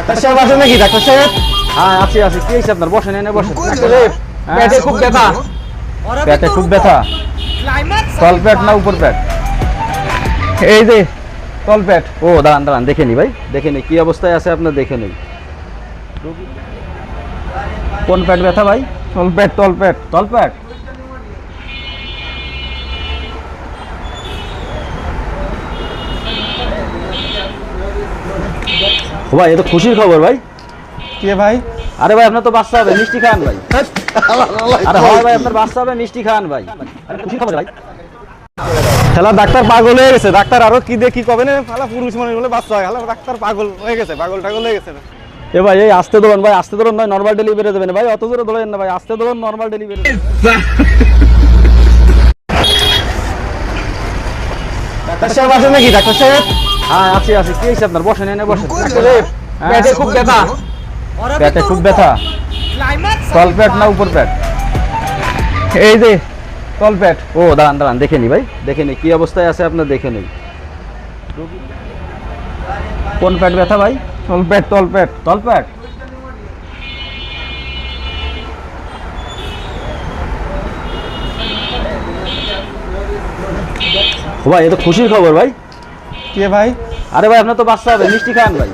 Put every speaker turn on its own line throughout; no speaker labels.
Doctor সাহেব আছেন নাকি ডাক্তার সাহেব? হ্যাঁ আছি আছি। কি হয়েছে আপনার? বসেন এনে বসেন। ডাক্তার সাহেব পেটে খুব ব্যথা। পেটে খুব ব্যথা। তল পেট না উপর পেট? এই যে তল পেট। ও দাঁড়ান দাঁড়ান দেখে নি ভাই, দেখে নি কি অবস্থায় আছে আপনার, দেখে নি। কোন পেট ব্যথা ভাই? তল পেট তল পেট তল পেট। ও ভাই এ তো খুশির খবর ভাই।
কে ভাই?
আরে ভাই আপনার তো বাচ্চা হবে, মিষ্টি খান ভাই। আরে হয় ভাই আপনার বাচ্চা হবে, মিষ্টি খান ভাই। আরে খুশির খবর ভাই।
খেলা ডাক্তার পাগল হয়ে গেছে। ডাক্তার আরো কি দেখি কবে না ফালা পুরুষ মানুষ বলে বাচ্চা হয়। খেলা ডাক্তার পাগল হয়ে গেছে, পাগল টাগল হয়ে গেছে।
এ ভাই এই আস্তে ধরুন ভাই, আস্তে ধরুন ভাই, নরমাল ডেলিভারি দেবেন ভাই, অত জোরে ধরেন না ভাই, আস্তে ধরুন নরমাল ডেলিভারি।
ডাক্তার সাহেব আছেন নাকি ডাক্তার সাহেব?
হ্যাঁ আছি আছি। কি হয়েছে আপনার? বসেন এনে বসেন।
ডাক্তার সাহেব পেটে খুব ব্যথা।
পেটে খুব ব্যথা। তল পেট না উপর পেট?
এই যে তল পেট।
ও দাঁড়ান দাঁড়ান দেখে নি ভাই, দেখে নি কি অবস্থায় আছে আপনার, দেখে নি। কোন পেট ব্যথা ভাই?
তল পেট তল পেট।
তল পেট। ও ভাই এ তো খুশির খবর ভাই।
কে ভাই?
আরে ভাই আপনার তো বাচ্চা হবে, মিষ্টি খান ভাই।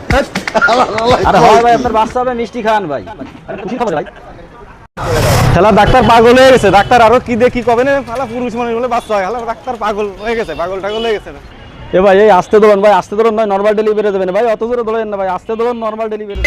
আরে হয় ভাই আপনার বাচ্চা হবে, মিষ্টি খান ভাই। আরে খুশির খবর ভাই।
খেলা ডাক্তার পাগল হয়ে গেছে। ডাক্তার আরো কি দেখি কবে না ফালা পুরুষ মানুষ বলে বাচ্চা হয়। খেলা ডাক্তার পাগল হয়ে গেছে, পাগল টাগল হয়ে গেছে।
এ ভাই এই আস্তে ধরুন ভাই, আস্তে ধরুন ভাই, নরমাল ডেলিভারি দেবেন ভাই, অত জোরে ধরেন না ভাই, আস্তে ধরুন নরমাল ডেলিভারি।